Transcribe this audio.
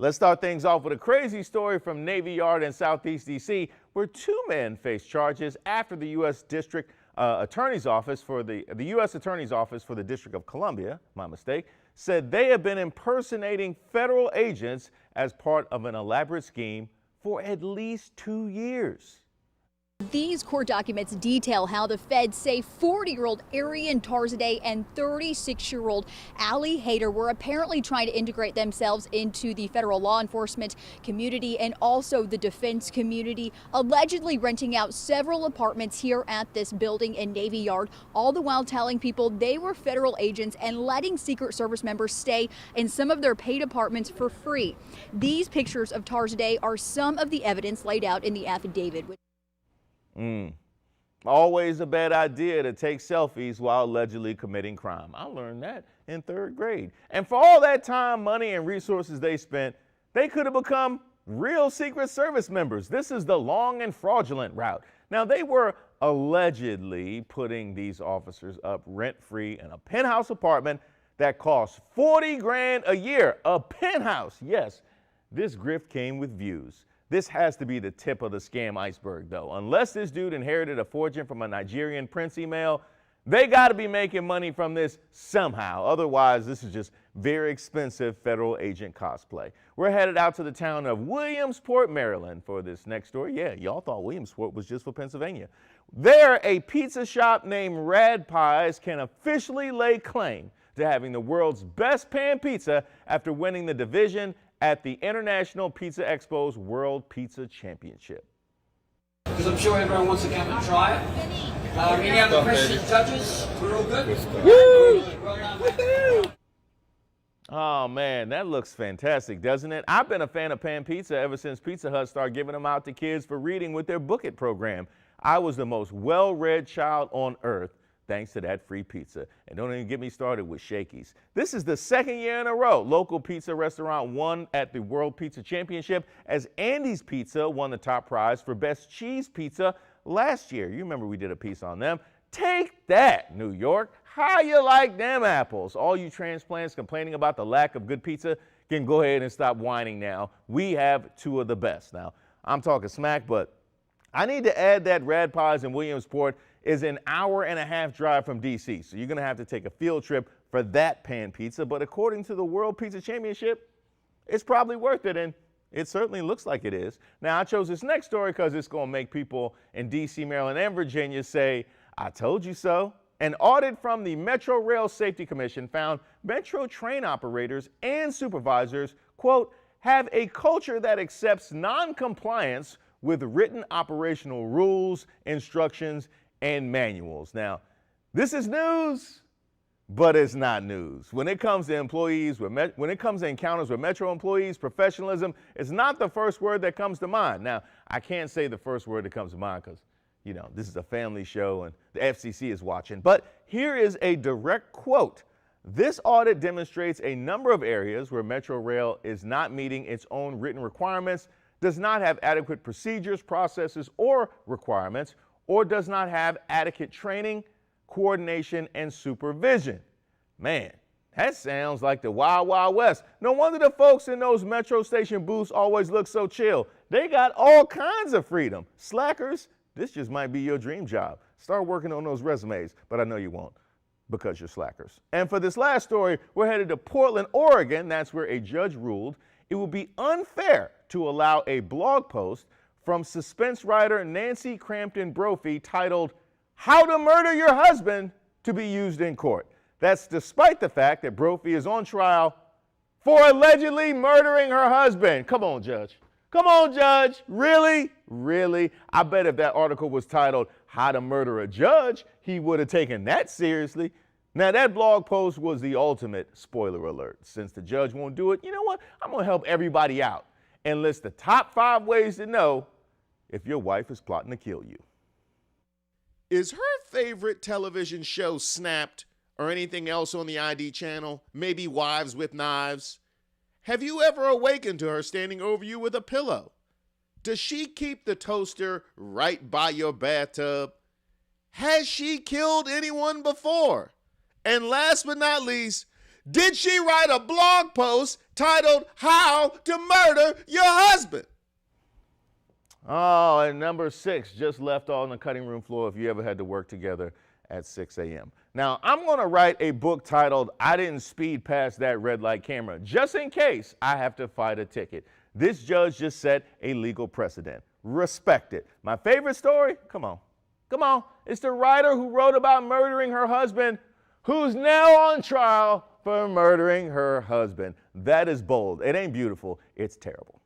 Let's start things off with a crazy story from Navy Yard in Southeast D.C., where two men face charges after the U.S. District Attorney's Office for the U.S. Attorney's Office for the District of Columbia, my mistake, said they have been impersonating federal agents as part of an elaborate scheme for at least 2 years. These court documents detail how the feds say 40-year-old Arian Tarzadeh and 36-year-old Ali Hayder were apparently trying to integrate themselves into the federal law enforcement community and also the defense community, allegedly renting out several apartments here at this building in Navy Yard, all the while telling people they were federal agents and letting Secret Service members stay in some of their paid apartments for free. These pictures of Tarzadeh are some of the evidence laid out in the affidavit. Always a bad idea to take selfies while allegedly committing crime. I learned that in 3rd grade. And for all that time, money, and resources they spent, they could have become real Secret Service members. This is the long and fraudulent route. Now, they were allegedly putting these officers up rent-free in a penthouse apartment that cost 40 grand a year. A penthouse, yes. This grift came with views. This has to be the tip of the scam iceberg, though. Unless this dude inherited a fortune from a Nigerian prince email, they got to be making money from this somehow. Otherwise, this is just very expensive federal agent cosplay. We're headed out to the town of Williamsport, Maryland for this next story. Yeah, y'all thought Williamsport was just for Pennsylvania. There, a pizza shop named Rad Pies can officially lay claim to having the world's best pan pizza after winning the division at the International Pizza Expo's World Pizza Championship. Because I'm sure everyone wants to come and try it. Any other questions, judges? We're all good? Woo! Oh man, that looks fantastic, doesn't it? I've been a fan of pan pizza ever since Pizza Hut started giving them out to kids for reading with their Book It program. I was the most well-read child on earth thanks to that free pizza. And don't even get me started with Shakey's. This is the 2nd year in a row local pizza restaurant won at the World Pizza Championship, as Andy's Pizza won the top prize for best cheese pizza last year. You remember we did a piece on them. Take that, New York. How you like them apples? All you transplants complaining about the lack of good pizza can go ahead and stop whining now. We have 2 of the best. Now, I'm talking smack, but I need to add that Rad Pies in Williamsport is an hour-and-a-half drive from D.C., so you're going to have to take a field trip for that pan pizza. But according to the World Pizza Championship, it's probably worth it, and it certainly looks like it is. Now, I chose this next story because it's going to make people in D.C., Maryland, and Virginia say, I told you so. An audit from the Metro Rail Safety Commission found Metro train operators and supervisors, quote, have a culture that accepts non-compliance with written operational rules, instructions, and manuals. Now, this is news, but it's not news. When it comes to employees, when it comes to encounters with Metro employees, professionalism is not the first word that comes to mind. Now, I can't say the first word that comes to mind because, you know, this is a family show and the FCC is watching. But here is a direct quote. This audit demonstrates a number of areas where Metro Rail is not meeting its own written requirements, does not have adequate procedures, processes, or requirements, or does not have adequate training, coordination, and supervision. Man, that sounds like the Wild Wild West. No wonder the folks in those Metro station booths always look so chill. They got all kinds of freedom. Slackers, this just might be your dream job. Start working on those resumes, but I know you won't because you're slackers. And for this last story, we're headed to Portland, Oregon. That's where a judge ruled it would be unfair to allow a blog post from suspense writer Nancy Crampton Brophy titled, How to Murder Your Husband, to be used in court. That's despite the fact that Brophy is on trial for allegedly murdering her husband. Come on, Judge. Come on, Judge. Really? Really? I bet if that article was titled, How to Murder a Judge, he would have taken that seriously. Now, that blog post was the ultimate spoiler alert. Since the judge won't do it, you know what? I'm going to help everybody out and list the top 5 ways to know if your wife is plotting to kill you. Is her favorite television show Snapped or anything else on the ID channel? Maybe Wives with Knives? Have you ever awakened to her standing over you with a pillow? Does she keep the toaster right by your bathtub? Has she killed anyone before? And last but not least, did she write a blog post titled How to Murder Your Husband. Oh, and number 6 just left on the cutting room floor if you ever had to work together at 6 a.m. Now, I'm going to write a book titled I Didn't Speed Past That Red Light Camera, just in case I have to fight a ticket. This judge just set a legal precedent. Respect it. My favorite story? Come on. It's the writer who wrote about murdering her husband, who's now on trial for murdering her husband. That is bold. It ain't beautiful. It's terrible.